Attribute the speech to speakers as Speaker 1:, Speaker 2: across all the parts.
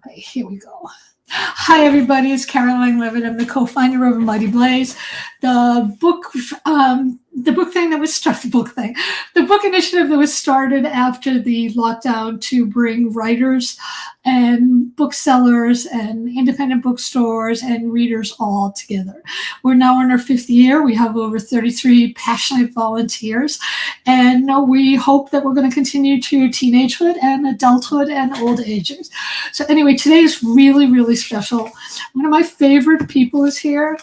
Speaker 1: Okay, here we go. Hi, everybody. It's Carolien Leavitt. I'm the co-founder of Mighty Blaze. The book initiative that was started after the lockdown to bring writers and booksellers and independent bookstores and readers all together. We're now in our 5th year. We have over 33 passionate volunteers, and we hope that we're going to continue to teenagehood and adulthood and old ages. So anyway, today is really, really special. One of my favorite people is here,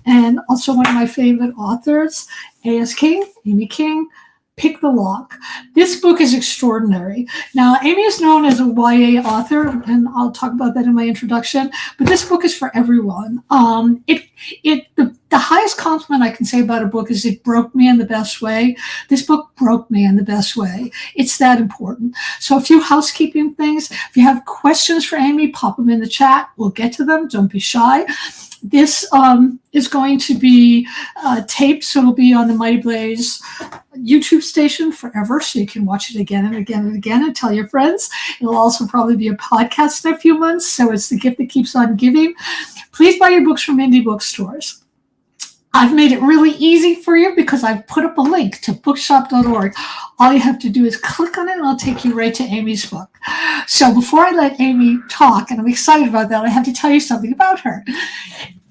Speaker 1: and also one of my favorite authors, A.S. King, Amy King. Pick the Lock. This book is extraordinary. Now, Amy is known as a YA author, and I'll talk about that in my introduction, but this book is for everyone. The highest compliment I can say about a book is it broke me in the best way. This book broke me in the best way. It's that important. So a few housekeeping things. If you have questions for Amy, pop them in the chat. We'll get to them. Don't be shy. This is going to be taped, so it'll be on the Mighty Blaze YouTube station forever, so you can watch it again and again and again and tell your friends. It'll also probably be a podcast in a few months, so it's the gift that keeps on giving. Please buy your books from indie bookstores. I've made it really easy for you because I've put up a link to bookshop.org. All you have to do is click on it and I'll take you right to Amy's book. So before I let Amy talk, and I'm excited about that, I have to tell you something about her.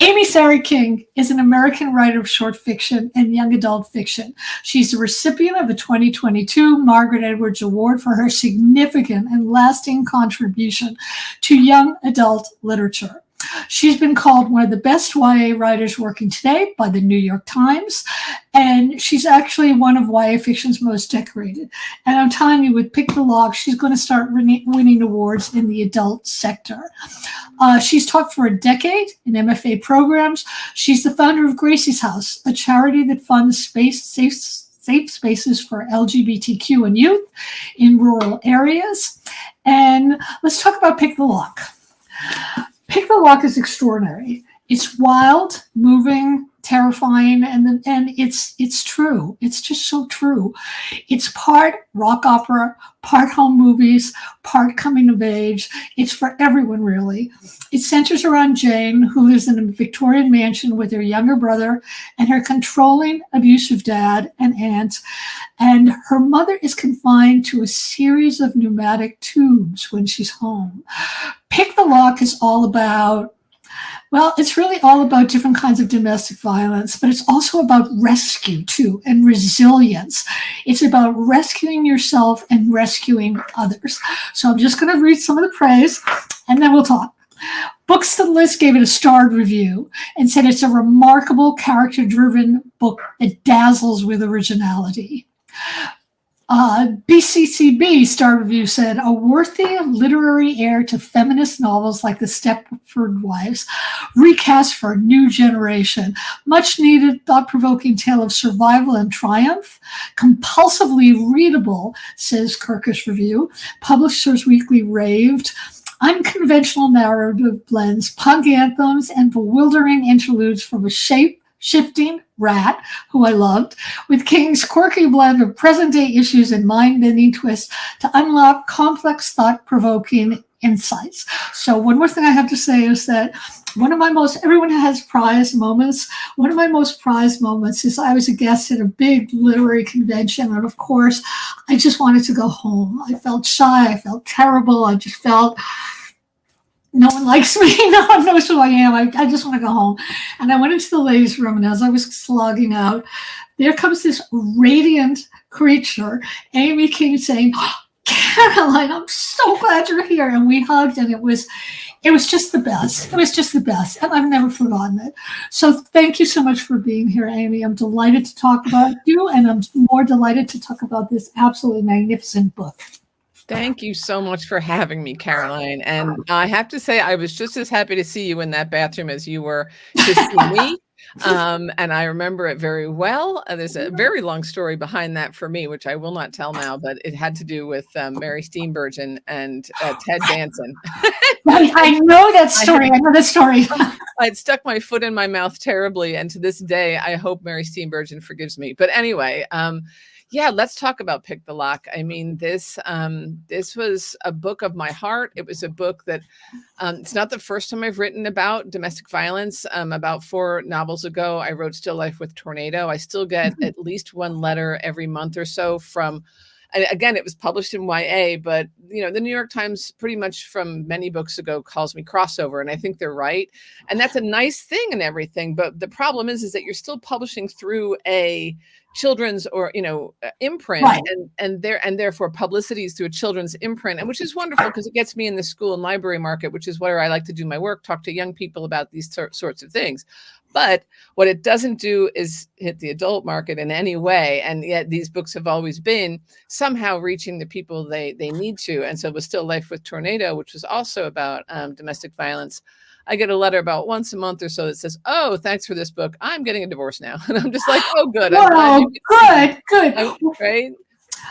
Speaker 1: Amy Sarah King is an American writer of short fiction and young adult fiction. She's the recipient of a 2022 Margaret Edwards Award for her significant and lasting contribution to young adult literature. She's been called one of the best YA writers working today by the New York Times, and she's actually one of YA fiction's most decorated. And I'm telling you, with Pick the Lock, she's going to start winning awards in the adult sector. She's taught for a decade in MFA programs. She's the founder of Gracie's House, a charity that funds safe spaces for LGBTQ and youth in rural areas. And let's talk about Pick the Lock. Pick the Lock is extraordinary. It's wild, moving, terrifying, and it's true. It's just so true. It's part rock opera, part home movies, part coming of age. It's for everyone, really. It centers around Jane, who lives in a Victorian mansion with her younger brother and her controlling, abusive dad and aunt. And her mother is confined to a series of pneumatic tubes when she's home. Pick the Lock is all about, well, it's really all about different kinds of domestic violence, but it's also about rescue too, and resilience. It's about rescuing yourself and rescuing others. So I'm just going to read some of the praise, and then we'll talk. Books to the List gave it a starred review and said it's a remarkable, character-driven book that dazzles with originality. BCCB Star Review said, a worthy literary heir to feminist novels like The Stepford Wives, recast for a new generation. Much needed, thought-provoking tale of survival and triumph. Compulsively readable, says Kirkus Review. Publishers Weekly raved. Unconventional narrative blends punk anthems and bewildering interludes from a shifting rat, who I loved, with King's quirky blend of present-day issues and mind-bending twists to unlock complex, thought-provoking insights. So one more thing I have to say is that everyone has prized moments. One of my most prized moments is I was a guest at a big literary convention, and of course, I just wanted to go home. I felt shy. I felt terrible. I just felt no one likes me. No one knows who I am. I just want to go home. And I went into the ladies' room, and as I was slogging out, there comes this radiant creature, Amy King, saying, oh, Caroline, I'm so glad you're here. And we hugged, and it was just the best. It was just the best. And I've never forgotten it. So thank you so much for being here, Amy. I'm delighted to talk about you, and I'm more delighted to talk about this absolutely magnificent book.
Speaker 2: Thank you so much for having me, Caroline. And I have to say, I was just as happy to see you in that bathroom as you were to see me. And I remember it very well. There's a very long story behind that for me, which I will not tell now, but it had to do with Mary Steenburgen and Ted Danson.
Speaker 1: I know that story. I know that story.
Speaker 2: I'd stuck my foot in my mouth terribly. And to this day, I hope Mary Steenburgen forgives me. But anyway, Yeah, let's talk about Pick the Lock. I mean, this was a book of my heart. It was a book that it's not the first time I've written about domestic violence. About 4 novels ago, I wrote Still Life with Tornado. I still get at least one letter every month or so from, and again, it was published in YA, but the New York Times pretty much from many books ago calls me crossover, and I think they're right. And that's a nice thing and everything. But the problem is that you're still publishing through a children's or imprint,
Speaker 1: Right.
Speaker 2: and therefore publicities through a children's imprint, and which is wonderful because it gets me in the school and library market, which is where I like to do my work, talk to young people about these sorts of things. But what it doesn't do is hit the adult market in any way. And yet these books have always been somehow reaching the people they need to. And so with Still Life with Tornado, which was also about domestic violence, I get a letter about once a month or so that says, "Oh, thanks for this book. I'm getting a divorce now." And I'm just like, "Oh, good. I'm glad you
Speaker 1: Well, good.
Speaker 2: right?"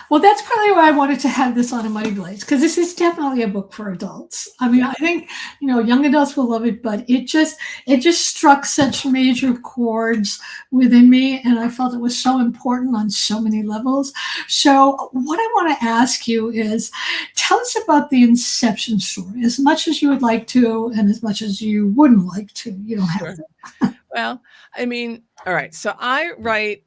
Speaker 1: Well, that's probably why I wanted to have this on a Muddy Blades, because this is definitely a book for adults. I mean, I think young adults will love it, but it just struck such major chords within me, and I felt it was so important on so many levels. So, what I want to ask you is, tell us about the inception story, as much as you would like to, and as much as you wouldn't like to. You don't have to.
Speaker 2: Well, I mean, all right. So I write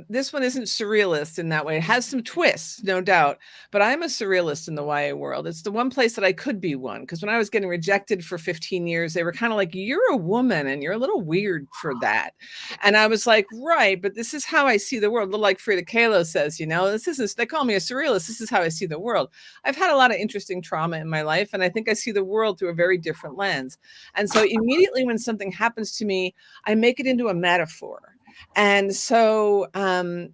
Speaker 2: this one isn't surrealist in that way. It has some twists, no doubt, but I'm a surrealist in the YA world. It's the one place that I could be one. Because when I was getting rejected for 15 years, they were kind of like, "You're a woman and you're a little weird for that." And I was like, right, but this is how I see the world. A little like Frida Kahlo says, they call me a surrealist. This is how I see the world. I've had a lot of interesting trauma in my life, and I think I see the world through a very different lens. And so immediately when something happens to me, I make it into a metaphor. And so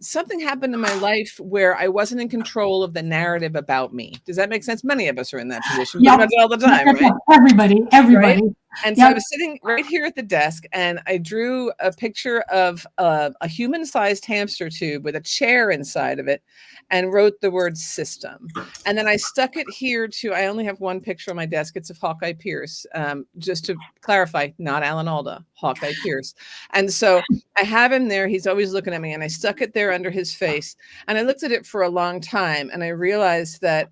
Speaker 2: something happened in my life where I wasn't in control of the narrative about me. Does that make sense? Many of us are in that position, pretty much all the time, right?
Speaker 1: Everybody.
Speaker 2: Right? And so I was sitting right here at the desk, and I drew a picture of a human-sized hamster tube with a chair inside of it, and wrote the word system. And then I stuck it here I only have one picture on my desk. It's of Hawkeye Pierce. Just to clarify, not Alan Alda, Hawkeye Pierce. And so I have him there. He's always looking at me, and I stuck it there under his face. And I looked at it for a long time, and I realized that,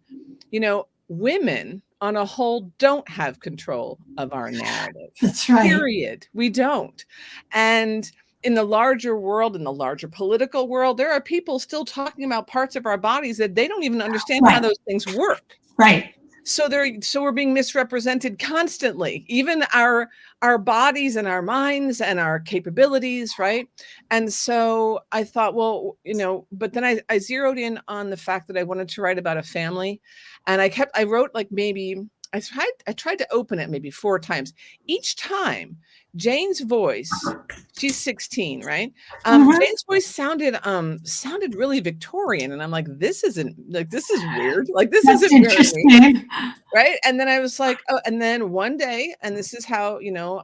Speaker 2: women on a whole don't have control of our narrative.
Speaker 1: That's right.
Speaker 2: Period. We don't. And in the larger world, in the larger political world, there are people still talking about parts of our bodies that they don't even understand how those things work.
Speaker 1: Right.
Speaker 2: So we're being misrepresented constantly, even our bodies and our minds and our capabilities, right? And so I thought, well, but then I zeroed in on the fact that I wanted to write about a family, and I wrote like maybe I tried to open it maybe 4 times. Each time Jane's voice, she's 16, right? Jane's voice sounded really Victorian, and I'm like, this is weird. Like, this
Speaker 1: That's
Speaker 2: isn't
Speaker 1: interesting.
Speaker 2: very, right? And then I was like, oh, and then one day, and this is how,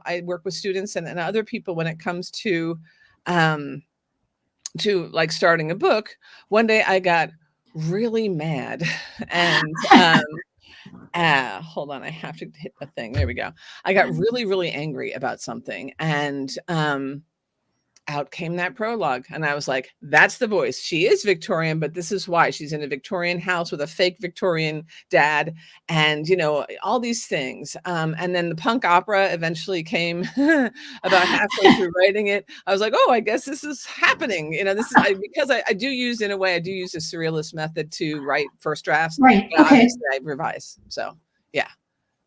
Speaker 2: I work with students and other people when it comes to like starting a book. One day I got really mad and hold on, I have to hit the thing. There we go. I got really, really angry about something, and out came that prologue. And I was like, that's the voice. She is Victorian, but this is why. She's in a Victorian house with a fake Victorian dad, and all these things. And then the punk opera eventually came about halfway through writing it. I was like, oh, I guess this is happening. This is because I do use, in a way, I do use a surrealist method to write first drafts.
Speaker 1: Right.
Speaker 2: But
Speaker 1: Okay.
Speaker 2: obviously I revise. So yeah,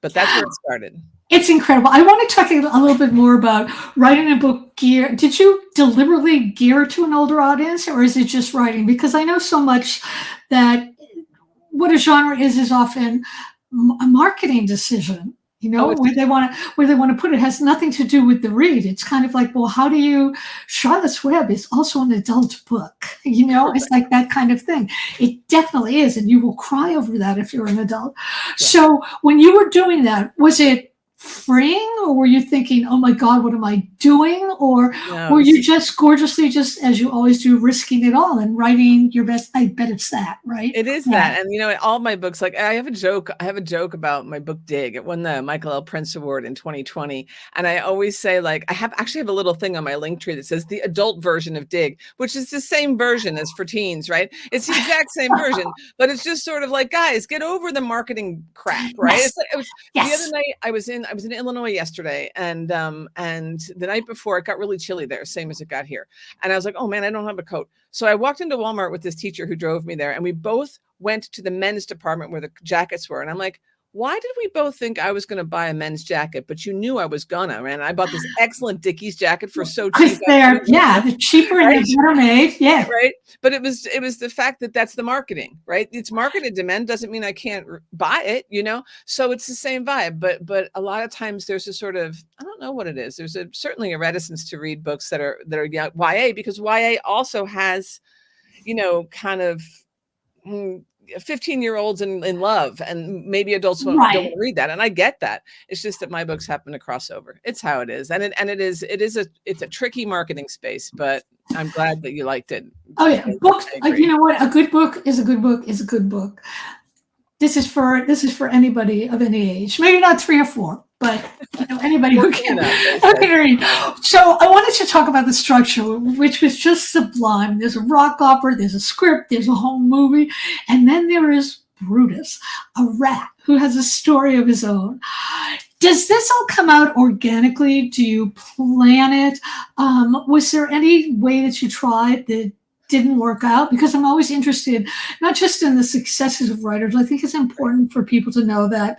Speaker 2: but that's where it started.
Speaker 1: It's incredible. I want to talk a little bit more about writing a book gear. Did you deliberately gear to an older audience, or is it just writing? Because I know so much that what a genre is often a marketing decision. Where they want to put it. It has nothing to do with the read. It's kind of like, well, how do you? Charlotte's Web is also an adult book. It's like that kind of thing. It definitely is, and you will cry over that if you're an adult. Yeah. So when you were doing that, was it freeing, or were you thinking, oh my God, what am I doing? Or
Speaker 2: No,
Speaker 1: were you just gorgeously, just as you always do, risking it all and writing your best? I bet it's that, right?
Speaker 2: it is
Speaker 1: Yeah.
Speaker 2: that, and, you know, all my books, like, I have a joke about my book Dig. It won the Michael L. Prince Award in 2020, and I always say, like, actually have a little thing on my link tree that says the adult version of Dig, which is the same version as for teens, right? It's the exact same version, but it's just sort of like, guys, get over the marketing crap, right?
Speaker 1: Yes.
Speaker 2: It's like, it was the other
Speaker 1: Yes.
Speaker 2: night, I was in Illinois yesterday, and the night before, it got really chilly there, same as it got here, and I was like, "Oh, man, I don't have a coat." So I walked into Walmart with this teacher who drove me there, and we both went to the men's department where the jackets were. And I'm like, why did we both think I was going to buy a men's jacket? But you knew I was gonna, and I bought this excellent Dickies jacket for so cheap.
Speaker 1: Because they're, yeah, the cheaper and
Speaker 2: Right?
Speaker 1: they're better made. Yeah.
Speaker 2: Right. But it was the fact that that's the marketing, right? It's marketed to men doesn't mean I can't buy it, you know? So it's the same vibe. But a lot of times there's a sort of, I don't know what it is. There's certainly a reticence to read books that are YA, because YA also has, you know, kind of 15-year-olds in love, and maybe adults don't want
Speaker 1: Right.
Speaker 2: to read that. And I get that. It's just that my books happen to cross over. It's how it is. And it's a tricky marketing space, but I'm glad that you liked it.
Speaker 1: Oh yeah. Books.
Speaker 2: I agree.
Speaker 1: You know what? A good book is a good book is a good book. This is for anybody of any age. Maybe not 3 or 4, but you know, anybody who can, who can read. So I wanted to talk about the structure, which was just sublime. There's a rock opera, there's a script, there's a whole movie, and then there is Brutus, a rat who has a story of his own. Does this all come out organically? Do you plan it? Was there any way that you tried that didn't work out? Because I'm always interested, not just in the successes of writers. I think it's important for people to know that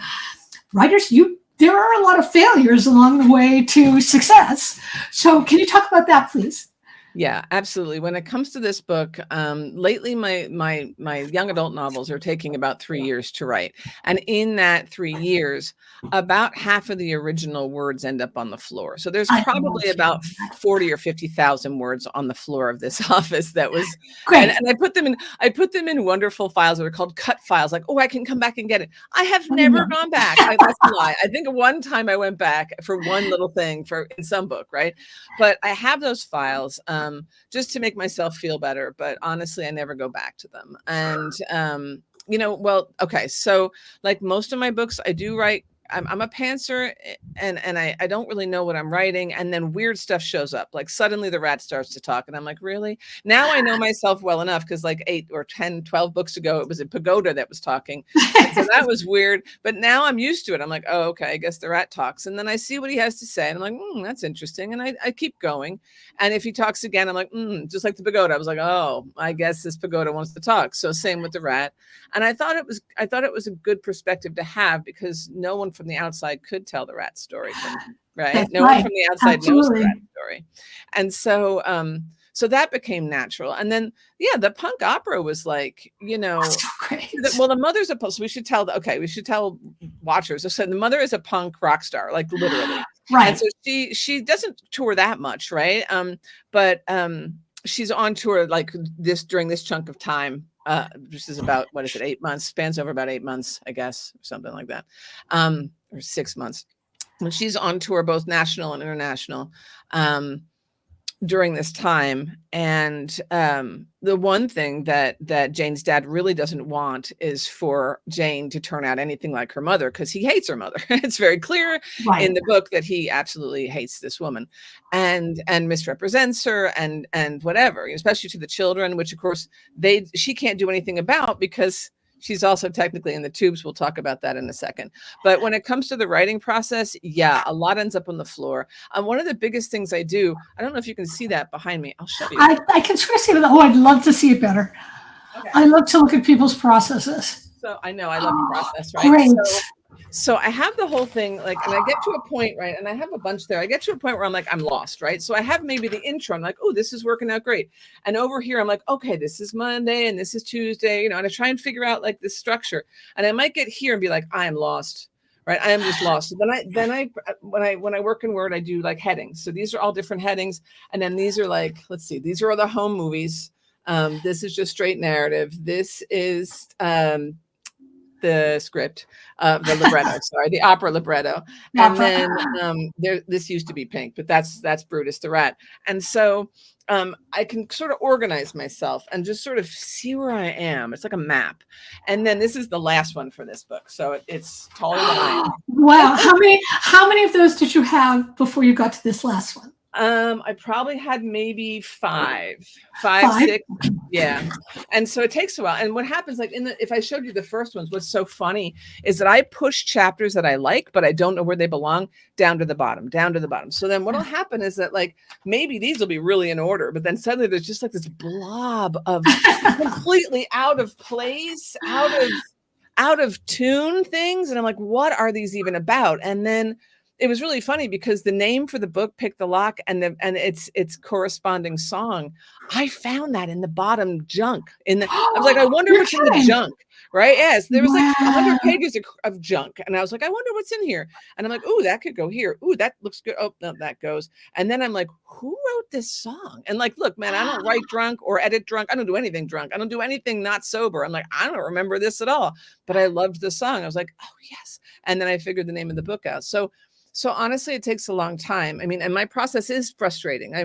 Speaker 1: writers, there are a lot of failures along the way to success. So can you talk about that, please?
Speaker 2: Yeah, absolutely. When it comes to this book, lately my young adult novels are taking about 3 years to write, and in that 3 years, about half of the original words end up on the floor. So there's
Speaker 1: I
Speaker 2: probably about 40 or 50,000 words on the floor of this office that was,
Speaker 1: Great.
Speaker 2: and I put them in wonderful files that are called cut files. Like, oh, I can come back and get it. I have never gone back. That's a lie. I think one time I went back for one little thing in some book, right? But I have those files. Just to make myself feel better. But honestly, I never go back to them. And, you know, well, okay. So like most of my books, I do write, I'm a pantser, and I don't really know what I'm writing. And then weird stuff shows up. Like suddenly the rat starts to talk, and I'm like, really? Now I know myself well enough, because like 8 or 10, 12 books ago, it was a pagoda that was talking. And so that was weird. But now I'm used to it. I'm like, oh, okay, I guess the rat talks. And then I see what he has to say. And I'm like, that's interesting. And I keep going. And if he talks again, I'm like, just like the pagoda. I was like, oh, I guess this pagoda wants to talk. So same with the rat. And I thought it was a good perspective to have, because no one from the outside could tell the rat story, right?
Speaker 1: That's
Speaker 2: No
Speaker 1: right.
Speaker 2: one from the outside knows the
Speaker 1: Absolutely.
Speaker 2: rat story. And so so that became natural. And then yeah, the punk opera was like, you know,
Speaker 1: That's so great.
Speaker 2: well, the mother's so we should tell watchers. I said the mother is a punk rock star, like literally. And
Speaker 1: Right.
Speaker 2: so she doesn't tour that much, right? But she's on tour like this during this chunk of time. This is about, what is it, 8 months, spans over about 8 months, I guess, or something like that, or 6 months. When she's on tour, both national and international, during this time. And the one thing that Jane's dad really doesn't want is for Jane to turn out anything like her mother, because he hates her mother. It's very clear
Speaker 1: Right.
Speaker 2: in the book that he absolutely hates this woman and misrepresents her and whatever, especially to the children, which of course she can't do anything about, because she's also technically in the tubes. We'll talk about that in a second. But when it comes to the writing process, yeah, a lot ends up on the floor. One of the biggest things I do, I don't know if you can see that behind me. I'll show you.
Speaker 1: I can sort of see it. Oh, I'd love to see it better.
Speaker 2: Okay.
Speaker 1: I love to look at people's processes.
Speaker 2: So I know I love the process, right?
Speaker 1: Great.
Speaker 2: So I have the whole thing, like, and I get to a point, right? And I have a bunch there. I get to a point where I'm like, I'm lost, right? So I have maybe the intro. I'm like, oh, this is working out great. And over here, I'm like, okay, this is Monday and this is Tuesday, you know, and I try and figure out like this structure. And I might get here and be like, I am lost, right? I am just lost. So then I when I work in Word, I do like headings. So these are all different headings. And then these are like, let's see, these are all the home movies. This is just straight narrative. This is the script, the libretto, sorry, the opera libretto. And
Speaker 1: Opera.
Speaker 2: then this used to be pink, but that's Brutus the Rat. And so I can sort of organize myself and just sort of see where I am. It's like a map. And then this is the last one for this book. So it's taller than I am.
Speaker 1: Wow. How many of those did you have before you got to this last one?
Speaker 2: I probably had maybe five, six. Yeah. And so it takes a while. And what happens, like if I showed you the first ones, what's so funny is that I push chapters that I like, but I don't know where they belong down to the bottom. So then what'll happen is that like, maybe these will be really in order, but then suddenly there's just like this blob of completely out of place, out of tune things. And I'm like, what are these even about? And then it was really funny because the name for the book, Pick the Lock, and its corresponding song, I found that in the bottom junk. I was like, I wonder what's in the junk, right? Yes, there was like 100 pages of junk, and I was like, I wonder what's in here. And I'm like, ooh, that could go here. Ooh, that looks good. Oh, no, that goes. And then I'm like, who wrote this song? And like, look, man, I don't write drunk or edit drunk. I don't do anything drunk. I don't do anything not sober. I'm like, I don't remember this at all, but I loved the song. I was like, oh yes. And then I figured the name of the book out. So honestly, it takes a long time. I mean, and my process is frustrating.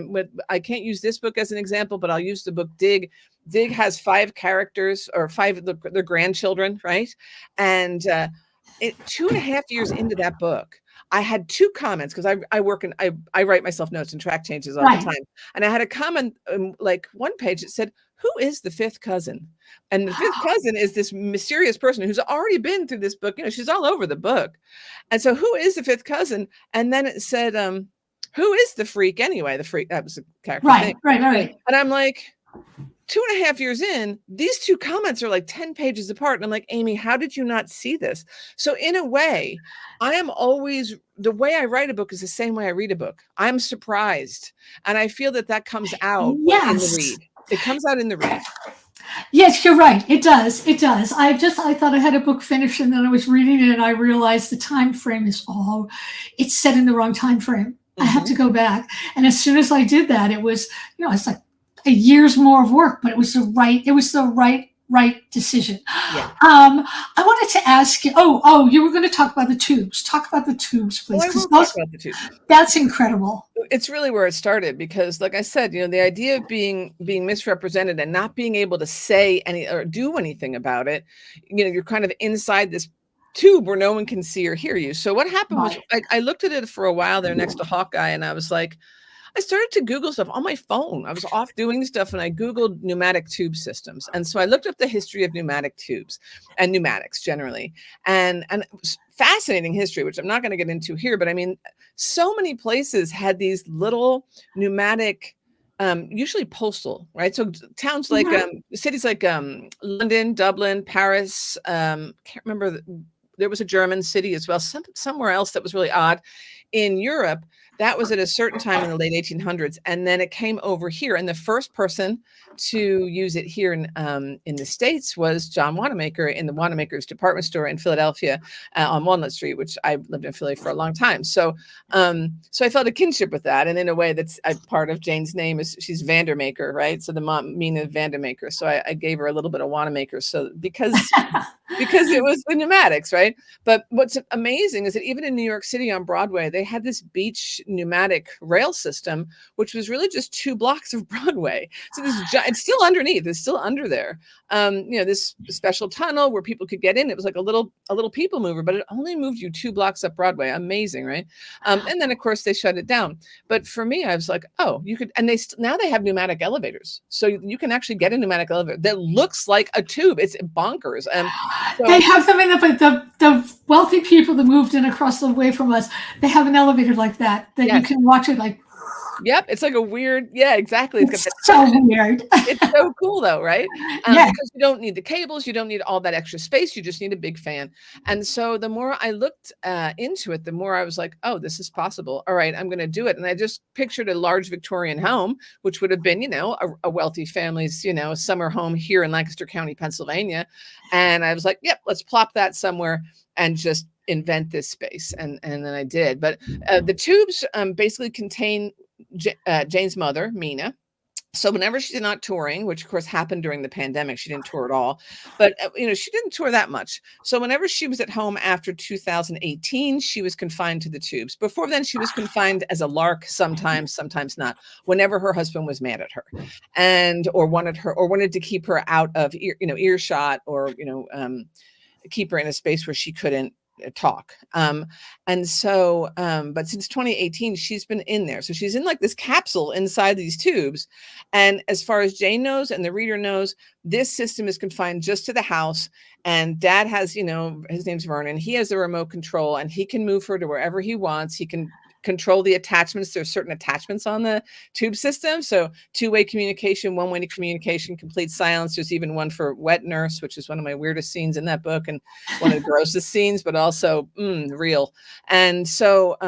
Speaker 2: I can't use this book as an example, but I'll use the book Dig. Dig has 5 characters, or 5 of their grandchildren, right? And 2.5 years into that book, I had 2 comments because I work and I write myself notes and track changes all the time. And I had a comment, like one page that said, who is the 5th cousin? And the 5th cousin is this mysterious person who's already been through this book. You know, she's all over the book. And so who is the 5th cousin? And then it said, who is the freak anyway? The freak, that was the character.
Speaker 1: Right.
Speaker 2: And I'm like, 2.5 years in, these 2 comments are like 10 pages apart. And I'm like, Amy, how did you not see this? So in a way, I am always, the way I write a book is the same way I read a book. I'm surprised. And I feel that comes out in the read. It comes out in the read.
Speaker 1: Yes, you're right. It does. I thought I had a book finished, and then I was reading it and I realized the time frame is it's set in the wrong time frame. I have to go back. And as soon as I did that, it was, it's like a year's more of work, but it was the right decision.
Speaker 2: Yeah.
Speaker 1: I wanted to ask you, you were going to talk about the tubes. Talk about the tubes, please.
Speaker 2: I will talk about the tubes.
Speaker 1: That's incredible. It's
Speaker 2: really where it started because, like I said, the idea of being misrepresented and not being able to say any or do anything about it, you're kind of inside this tube where no one can see or hear you. So what happened was I looked at it for a while there next to Hawkeye, and I was like, I started to Google stuff on my phone. I was off doing stuff and I Googled pneumatic tube systems. And so I looked up the history of pneumatic tubes and pneumatics generally. And it was fascinating history, which I'm not going to get into here. But I mean, so many places had these little pneumatic, usually postal, right? So towns like cities like London, Dublin, Paris, can't remember. There was a German city as well, somewhere else that was really odd in Europe. That was at a certain time in the late 1800s. And then it came over here. And the first person to use it here in the States was John Wanamaker in the Wanamaker's department store in Philadelphia on Walnut Street, which I lived in Philly for a long time. So I felt a kinship with that. And in a way that's part of Jane's name is she's Vandermaker, right? So the mom, Mina Vandermaker. So I gave her a little bit of Wanamaker. So because it was the pneumatics, right? But what's amazing is that even in New York City on Broadway, they had this beach pneumatic rail system, which was really just 2 blocks of Broadway. So it's still underneath, it's still under there. This special tunnel where people could get in. It was like a little people mover, but it only moved you 2 blocks up Broadway. Amazing, right? And then of course they shut it down. But for me, I was like, oh, you could, and now they have pneumatic elevators. So you can actually get a pneumatic elevator that looks like a tube. It's bonkers. So
Speaker 1: they have them in the wealthy people that moved in across the way from us. They have an elevator like that you can watch it like.
Speaker 2: Yep, it's like a weird, yeah, exactly.
Speaker 1: It's so weird.
Speaker 2: It's so cool though, right?
Speaker 1: Yeah.
Speaker 2: Because you don't need the cables, you don't need all that extra space, you just need a big fan. And so the more I looked into it, the more I was like, oh, this is possible. All right, I'm going to do it. And I just pictured a large Victorian home, which would have been, a wealthy family's, summer home here in Lancaster County, Pennsylvania. And I was like, yep, let's plop that somewhere and just invent this space. And then I did. But the tubes basically contain Jane's mother, Mina, So whenever she's not touring, which of course happened during the pandemic, she didn't tour at all, but she didn't tour that much. So whenever she was at home after 2018, she was confined to the tubes. Before then, she was confined as a lark, sometimes not, whenever her husband was mad at her and or wanted to keep her out of earshot, or keep her in a space where she couldn't talk. And so, but since 2018, she's been in there. So she's in like this capsule inside these tubes. And as far as Jane knows, and the reader knows, this system is confined just to the house. And dad has, his name's Vernon. He has the remote control and he can move her to wherever he wants. He can control the attachments. There's certain attachments on the tube system. So two-way communication, one-way communication, complete silence. There's even one for wet nurse, which is one of my weirdest scenes in that book and one of the grossest scenes, but also real. And so,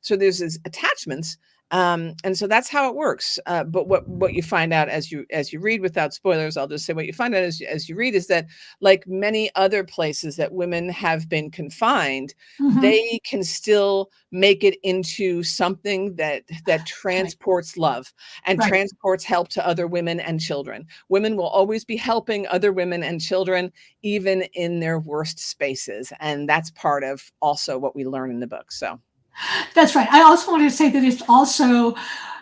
Speaker 2: so there's these attachments. And so that's how it works. But what you find out as you read, without spoilers, I'll just say what you find out as you read is that, like many other places that women have been confined, they can still make it into something that transports love and transports help to other women and children. Women will always be helping other women and children, even in their worst spaces. And that's part of also what we learn in the book. So.
Speaker 1: That's right. I also wanted to say that it's also,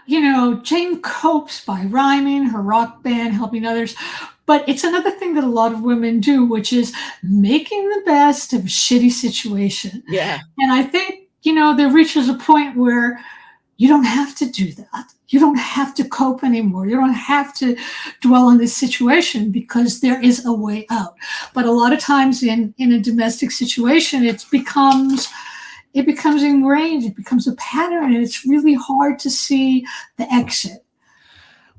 Speaker 1: Jane copes by rhyming, her rock band, helping others. But it's another thing that a lot of women do, which is making the best of a shitty situation.
Speaker 2: Yeah.
Speaker 1: And I think, there reaches a point where you don't have to do that. You don't have to cope anymore. You don't have to dwell on this situation because there is a way out. But a lot of times in a domestic situation, it becomes ingrained, it becomes a pattern, and it's really hard to see the exit.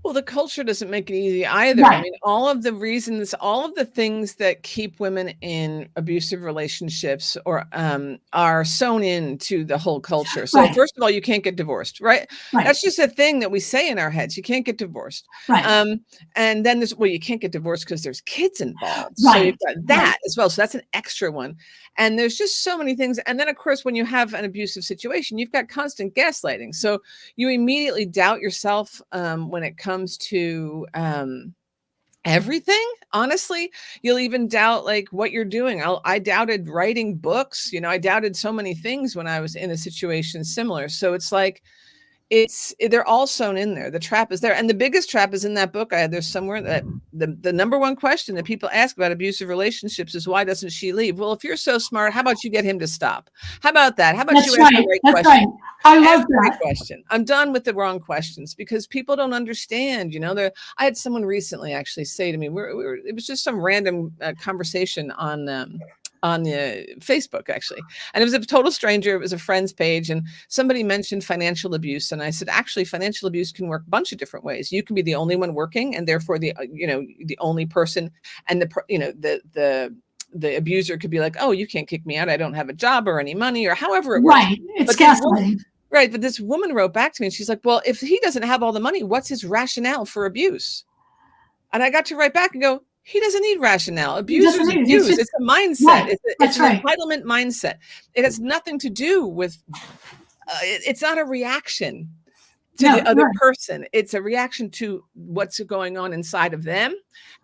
Speaker 2: Well, the culture doesn't make it easy either.
Speaker 1: Right.
Speaker 2: I mean, all of the reasons, all of the things that keep women in abusive relationships are sewn into the whole culture. So first of all, you can't get divorced, right? That's just a thing that we say in our heads. You can't get divorced. And then you can't get divorced because there's kids involved. So you've got that as well. So that's an extra one. And there's just so many things. And then, of course, when you have an abusive situation, you've got constant gaslighting. So you immediately doubt yourself when it comes to everything. Honestly, you'll even doubt like what you're doing. I doubted writing books. I doubted so many things when I was in a situation similar. So it's like, they're all sewn in there. The trap is there. And the biggest trap is in that book. There's somewhere that the number one question that people ask about abusive relationships is, why doesn't she leave? Well, if you're so smart, how about you get him to stop? How about that? How about you ask the right question?
Speaker 1: I love that
Speaker 2: question. I'm done with the wrong questions because people don't understand. I had someone recently actually say to me, it was just some random conversation on the Facebook, actually. And it was a total stranger. It was a friend's page. And somebody mentioned financial abuse. And I said, actually, financial abuse can work a bunch of different ways. You can be the only one working and therefore the only person. And the abuser could be like, oh, you can't kick me out. I don't have a job or any money or however it works.
Speaker 1: Right. It's gaslighting.
Speaker 2: Right. But this woman wrote back to me and she's like, well, if he doesn't have all the money, what's his rationale for abuse? And I got to write back and go, he doesn't need rationale. Abusers abuse. It's a mindset. It's an entitlement mindset. It has nothing to do with, it's not a reaction to the other person. It's a reaction to what's going on inside of them.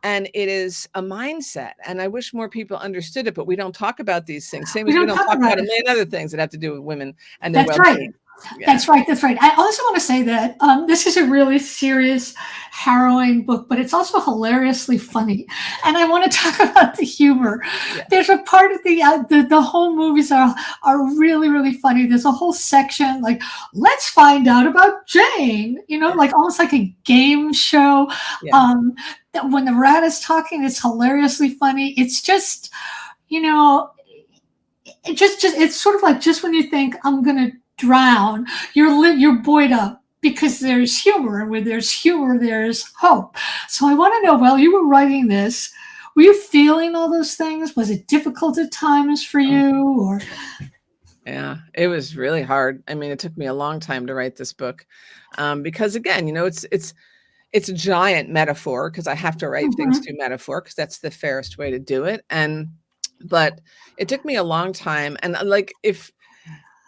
Speaker 2: And it is a mindset. And I wish more people understood it, but we don't talk about these things. Same as we don't talk about a million other things that have to do with women and their well-being.
Speaker 1: Yeah. That's right. I also want to say that this is a really serious, harrowing book, but it's also hilariously funny. And I want to talk about the humor. Yeah. There's a part of the whole movies are really, really funny. There's a whole section like, let's find out about Jane, like almost like a game show. Yeah. When the rat is talking, it's hilariously funny. It's just, it's sort of like just when you think I'm going to drown, you're buoyed up because there's humor, and where there's humor, there's hope. So I want to know, while you were writing this, were you feeling all those things? Was it difficult at times for you, or?
Speaker 2: Yeah, it was really hard. I mean, it took me a long time to write this book because, again, it's a giant metaphor because I have to write things through metaphor because that's the fairest way to do it. But it took me a long time, and like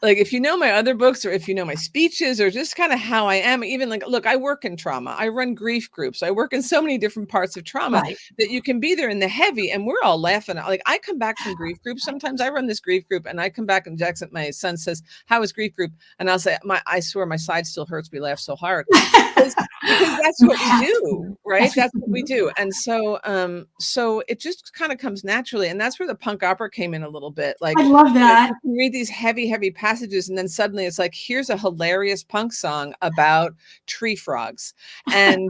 Speaker 2: like, if you know my other books or if you know my speeches or just kind of how I am, even like, look, I work in trauma. I run grief groups. I work in so many different parts of trauma
Speaker 1: Right.
Speaker 2: that you can be there in the heavy and we're all laughing. Like, I come back from grief groups. Sometimes I run this grief group and I come back and Jackson, my son says, how was grief group? And I'll say, I swear my side still hurts. We laugh so hard because, because that's
Speaker 1: You
Speaker 2: what we
Speaker 1: have
Speaker 2: do,
Speaker 1: to.
Speaker 2: right?
Speaker 1: That's what
Speaker 2: That's
Speaker 1: you
Speaker 2: what we
Speaker 1: do.
Speaker 2: do. And so, so it just kind of comes naturally. And that's where the punk opera came in a little bit. Like,
Speaker 1: I love
Speaker 2: you know,
Speaker 1: that.
Speaker 2: you can read these heavy, heavy passages, and then suddenly it's like, here's a hilarious punk song about tree frogs. And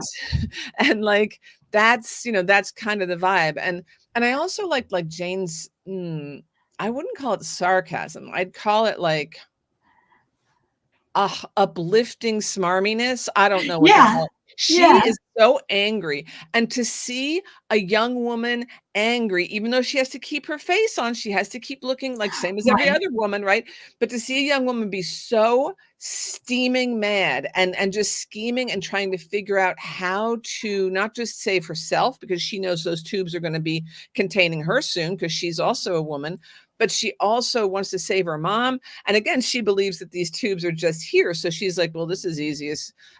Speaker 2: and like that's, you know, that's kind of the vibe. And I also like Jane's I wouldn't call it sarcasm. I'd call it like uplifting smarminess. I don't know what to
Speaker 1: Yeah.
Speaker 2: call it. She
Speaker 1: Yeah.
Speaker 2: is so angry. And to see a young woman angry, even though she has to keep her face on, she has to keep looking like same as every
Speaker 1: Right.
Speaker 2: other woman, right? But to see a young woman be so steaming mad and just scheming and trying to figure out how to not just save herself because she knows those tubes are going to be containing her soon because she's also a woman, but she also wants to save her mom. And again, she believes that these tubes are just here. So she's like, well, this is easy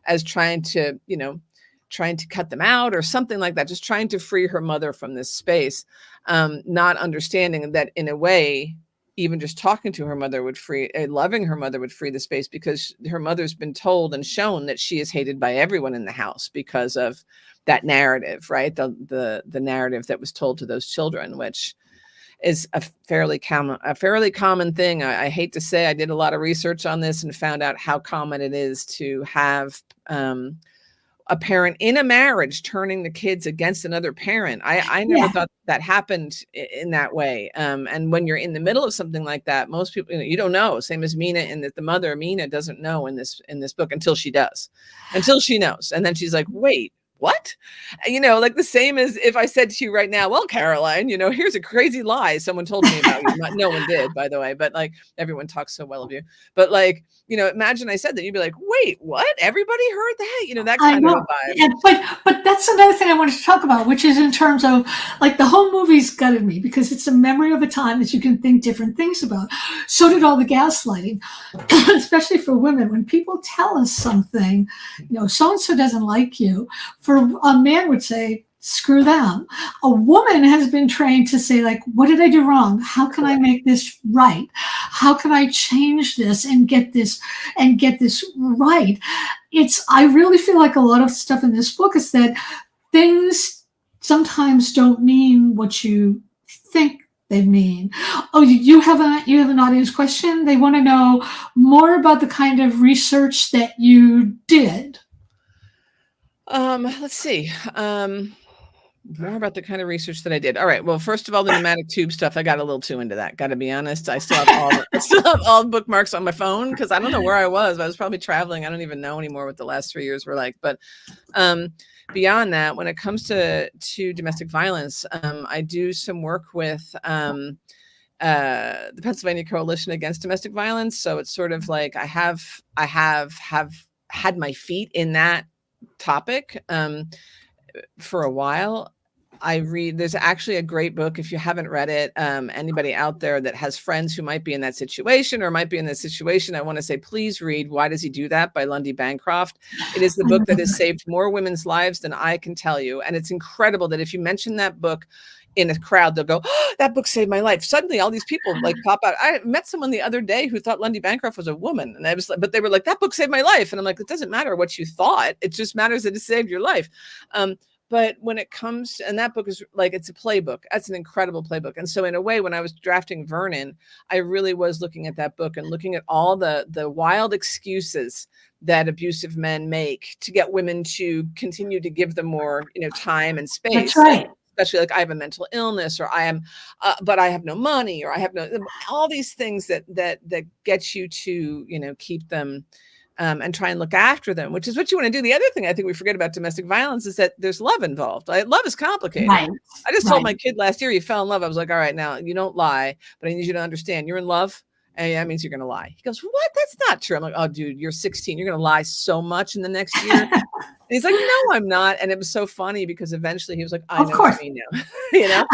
Speaker 2: as trying to, you know, trying to cut them out or something like that, just trying to free her mother from this space, not understanding that in a way, even just talking to her mother would free, loving her mother would free the space because her mother's been told and shown that she is hated by everyone in the house because of that narrative, right? The narrative that was told to those children, which is a fairly common thing. I hate to say I did a lot of research on this and found out how common it is to have a parent in a marriage turning the kids against another parent. I never
Speaker 1: Yeah.
Speaker 2: thought that happened in that way. And when you're in the middle of something like that, most people, you know, you don't know. Same as Mina, and that the mother, Mina, doesn't know in this book until she does, until she knows, and then she's like, wait. What? You know, like the same as if I said to you right now, well, Caroline, you know, here's a crazy lie someone told me about you. No one did, by the way, but like everyone talks so well of you. But like, you know, imagine I said that, you'd be like, wait, what? Everybody heard that? You know, that
Speaker 1: I
Speaker 2: kind of a
Speaker 1: know.
Speaker 2: vibe.
Speaker 1: Yeah, but that's another thing I wanted to talk about, which is in terms of like the whole movie's gutted me because it's a memory of a time that you can think different things about. So did all the gaslighting, especially for women. When people tell us something, you know, so and so doesn't like you, for a man would say, screw them. A woman has been trained to say, like, what did I do wrong? How can I make this right? How can I change this and get this right? I really feel like a lot of stuff in this book is that things sometimes don't mean what you think they mean. Oh, you have an audience question. They want to know more about the kind of research that you did.
Speaker 2: Let's see. More about the kind of research that I did. All right. Well, first of all, the pneumatic tube stuff, I got a little too into that. Got to be honest. I still have all the bookmarks on my phone because I don't know where I was. I was probably traveling. I don't even know anymore what the last 3 years were like. But beyond that, when it comes to domestic violence, I do some work with the Pennsylvania Coalition Against Domestic Violence. So it's sort of like I have had my feet in that topic for a while. There's actually a great book if you haven't read it. Anybody out there that has friends who might be in that situation or might be in this situation, I want to say, please read Why Does He Do That by Lundy Bancroft. It is the book that has saved more women's lives than I can tell you. And it's incredible that if you mention that book in a crowd, they'll go, oh, that book saved my life. Suddenly all these people like pop out. I met someone the other day who thought Lundy Bancroft was a woman. And I was like, but they were like, that book saved my life. And I'm like, it doesn't matter what you thought. It just matters that it saved your life. But when it comes, and that book is like, it's a playbook. That's an incredible playbook. And so in a way, when I was drafting Vernon, I really was looking at that book and looking at all the wild excuses that abusive men make to get women to continue to give them more, you know, time and space.
Speaker 1: That's right.
Speaker 2: Especially like I have a mental illness, or I am, but I have no money, or I have no, all these things that get you to, you know, keep them and try and look after them, which is what you want to do. The other thing I think we forget about domestic violence is that there's love involved. Love is complicated.
Speaker 1: Right.
Speaker 2: I just told my kid last year he fell in love. I was like, all right, now you don't lie, but I need you to understand you're in love. And that means you're going to lie. He goes, what? That's not true. I'm like, oh, dude, you're 16. You're going to lie so much in the next year. And he's like, no, I'm not. And it was so funny because eventually he was like, I know what you mean now, you know?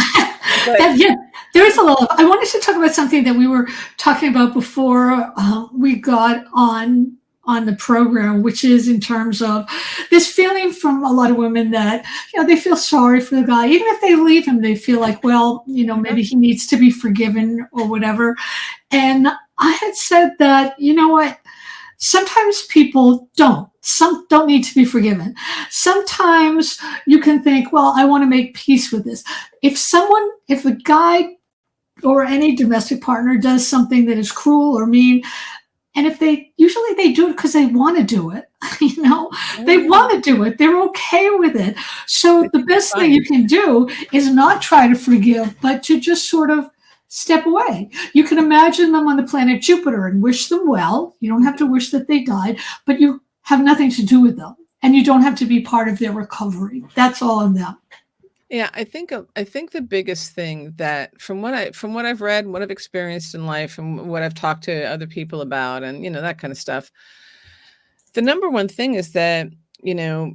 Speaker 2: But
Speaker 1: Yeah, there is a lot of. I wanted to talk about something that we were talking about before we got on the program, which is in terms of this feeling from a lot of women that they feel sorry for the guy, even if they leave him, they feel like, well, maybe he needs to be forgiven or whatever. And I had said that, what, sometimes people don't. Some don't need to be forgiven. Sometimes you can think, well, I want to make peace with this. If a guy or any domestic partner does something that is cruel or mean, and if usually they do it because they want to do it, they want to do it. They're okay with it. So the best thing you can do is not try to forgive, but to just sort of step away. You can imagine them on the planet Jupiter and wish them well. You don't have to wish that they died, but you have nothing to do with them, and you don't have to be part of their recovery. That's all on them.
Speaker 2: yeah, I think the biggest thing that from what I've read, what I've experienced in life, and what I've talked to other people about, and that kind of stuff, the number one thing is that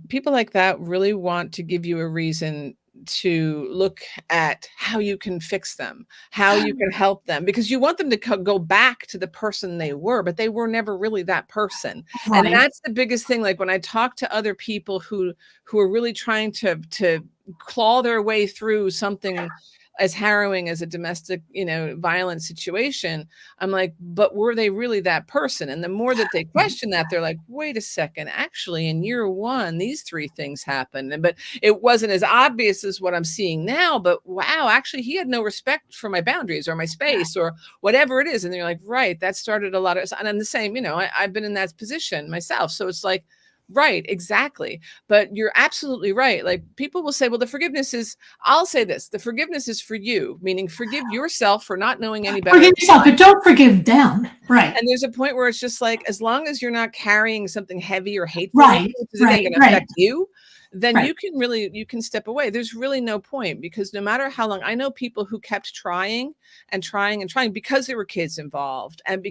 Speaker 2: people like that really want to give you a reason to look at how you can fix them, how you can help them, because you want them to go back to the person they were, but they were never really that person. And
Speaker 1: Right.
Speaker 2: that's the biggest thing. Like when I talk to other people who are really trying to claw their way through something as harrowing as a domestic, violence situation, I'm like, but were they really that person? And the more that they question that, they're like, wait a second, actually, in year one, these three things happened. But it wasn't as obvious as what I'm seeing now. But wow, actually, he had no respect for my boundaries or my space or whatever it is. And they're like, right, that started a lot of, and I'm the same, I've been in that position myself. So it's like, right, exactly. But you're absolutely right. Like people will say, well, I'll say this, the forgiveness is for you, meaning forgive yourself for not knowing any better.
Speaker 1: Forgive yourself, but don't forgive them. Right.
Speaker 2: And there's a point where it's just like, as long as you're not carrying something heavy or hateful,
Speaker 1: Right.
Speaker 2: which is again
Speaker 1: Right.
Speaker 2: going to
Speaker 1: Right.
Speaker 2: affect you, then
Speaker 1: Right.
Speaker 2: you can step away. There's really no point, because no matter how long, I know people who kept trying and trying and trying because there were kids involved, and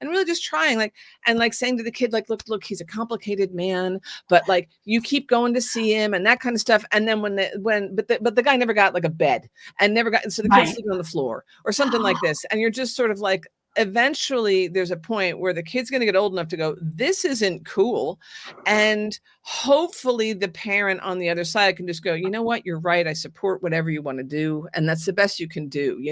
Speaker 2: really just trying, like saying to the kid, like, look, he's a complicated man, but like you keep going to see him and that kind of stuff. And then but the guy never got like a bed and never got, so the kid's
Speaker 1: Right.
Speaker 2: sleeping on the floor or something like this. And you're just sort of like, eventually there's a point where the kid's going to get old enough to go, this isn't cool. And hopefully the parent on the other side can just go, you know what, you're right, I support whatever you want to do, and that's the best you can do.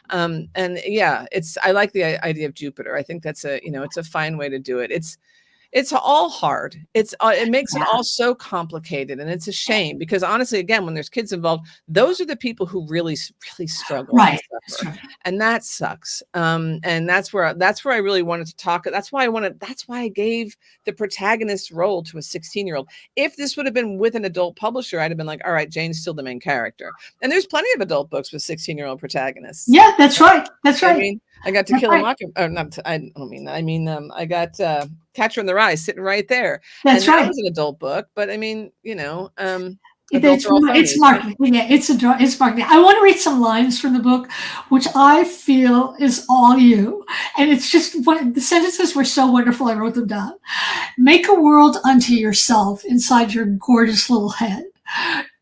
Speaker 2: And yeah, I like the idea of Jupiter. I think that's it's a fine way to do it. It's all hard. It makes it
Speaker 1: Yeah.
Speaker 2: all so complicated, and it's a shame, because honestly, again, when there's kids involved, those are the people who really, really struggle and
Speaker 1: Right.
Speaker 2: suffer,
Speaker 1: Right.
Speaker 2: and that sucks. And that's where I really wanted to talk. That's why I gave the protagonist role to a 16-year-old. If this would have been with an adult publisher, I'd have been like, all right, Jane's still the main character. And there's plenty of adult books with 16-year-old protagonists.
Speaker 1: Yeah, that's right. That's
Speaker 2: I
Speaker 1: right.
Speaker 2: mean, I got To Kill a Mockingbird. Oh, not. I don't mean that. I mean, I got Catcher in the Rye sitting right there,
Speaker 1: That's
Speaker 2: and that
Speaker 1: right.
Speaker 2: was an adult book. But I mean,
Speaker 1: It's
Speaker 2: adults are all
Speaker 1: it's
Speaker 2: phonies, right?
Speaker 1: marketing. Yeah, it's marketing. I want to read some lines from the book, which I feel is all you. And it's just the sentences were so wonderful. I wrote them down. Make a world unto yourself inside your gorgeous little head.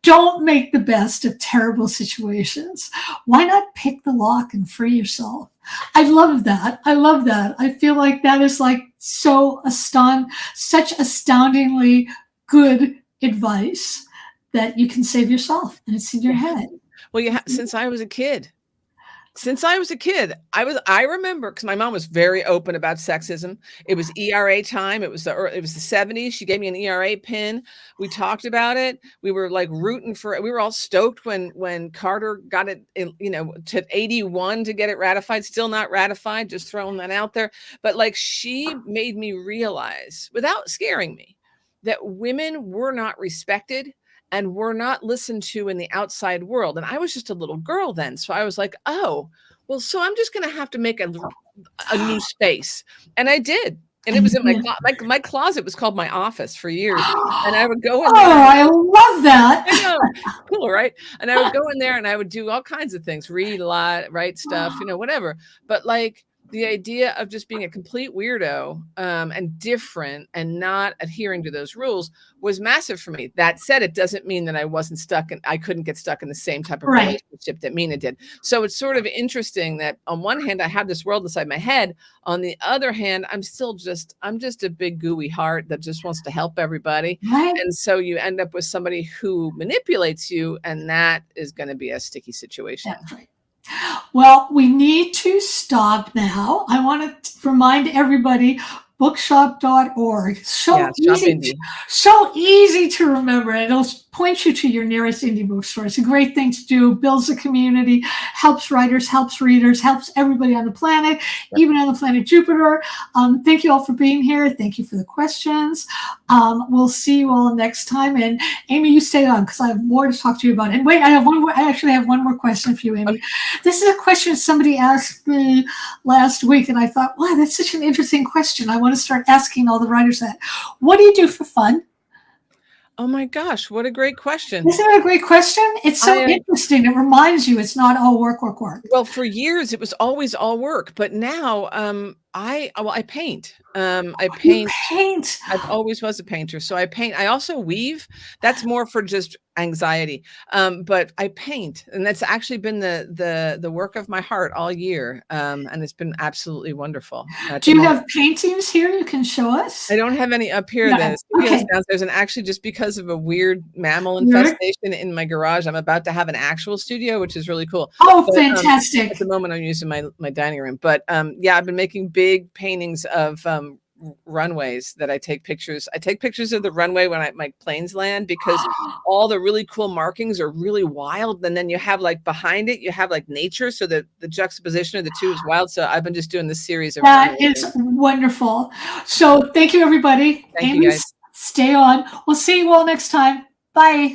Speaker 1: Don't make the best of terrible situations. Why not pick the lock and free yourself? I love that. I love that. I feel like that is like such astoundingly good advice that you can save yourself, and it's in your head.
Speaker 2: Well, since I was a kid, I remember, because my mom was very open about sexism. It was ERA time. It was the 70s. She gave me an ERA pin. We talked about it. We were like we were all stoked when Carter got it, to 81 to get it ratified. Still not ratified, just throwing that out there. But like, she made me realize, without scaring me, that women were not respected and were not listened to in the outside world. And I was just a little girl then. So I was like, oh, well, so I'm just going to have to make a new space. And I did. And it was in my closet was called my office for years. And I would go in there.
Speaker 1: Oh, I love that.
Speaker 2: I know. Cool, right? And I would go in there and I would do all kinds of things, read a lot, write stuff, whatever. But like, the idea of just being a complete weirdo, and different and not adhering to those rules was massive for me. That said, it doesn't mean that I wasn't stuck and I couldn't get stuck in the same type of
Speaker 1: Right.
Speaker 2: relationship that Mina did. So it's sort of interesting that on one hand, I have this world inside my head. On the other hand, I'm just a big gooey heart that just wants to help everybody.
Speaker 1: Right.
Speaker 2: And so you end up with somebody who manipulates you, and that is going to be a sticky situation.
Speaker 1: That's right. Well, we need to stop now. I want to remind everybody bookshop.org.
Speaker 2: Yeah,
Speaker 1: So
Speaker 2: shop
Speaker 1: easy,
Speaker 2: indie.
Speaker 1: so easy to remember. It'll point you to your nearest indie bookstore. It's a great thing to do, builds a community, helps writers, helps readers, helps everybody on the planet, even on the planet Jupiter. Thank you all for being here. Thank you for the questions. We'll see you all next time. And Amy, you stay on because I have more to talk to you about. And wait, I have one more. I actually have one more question for you, Amy.
Speaker 2: Okay.
Speaker 1: This is a question somebody asked me last week, and I thought, wow, that's such an interesting question. I want to start asking all the writers that. What do you do for fun?
Speaker 2: Oh my gosh, what a great question.
Speaker 1: Isn't that a great question? It's so
Speaker 2: I
Speaker 1: interesting. It reminds you it's not all work, work, work.
Speaker 2: Well, for years, it was always all work, but now, I paint. I
Speaker 1: You
Speaker 2: paint.
Speaker 1: paint.
Speaker 2: I've always was a painter, so I paint. I also weave. That's more for just anxiety. But I paint, and that's actually been the work of my heart all year. And it's been absolutely wonderful. At
Speaker 1: Do
Speaker 2: the
Speaker 1: you
Speaker 2: moment,
Speaker 1: have paintings here you can show us?
Speaker 2: I don't have any up here.
Speaker 1: No.
Speaker 2: The studio is
Speaker 1: Okay.
Speaker 2: downstairs, and actually, just because of a weird mammal
Speaker 1: Weird.
Speaker 2: infestation in my garage, I'm about to have an actual studio, which is really cool.
Speaker 1: Oh,
Speaker 2: But at the
Speaker 1: fantastic.
Speaker 2: moment, I'm using my dining room. But yeah, I've been making big paintings of runways that I take pictures. I take pictures of the runway when my planes land because all the really cool markings are really wild. And then you have like behind it, you have like nature. So the juxtaposition of the two is wild. So I've been just doing this series of
Speaker 1: That
Speaker 2: runways.
Speaker 1: is wonderful. So thank you, everybody.
Speaker 2: Thank you
Speaker 1: Amy,
Speaker 2: guys.
Speaker 1: stay on. We'll see you all next time. Bye.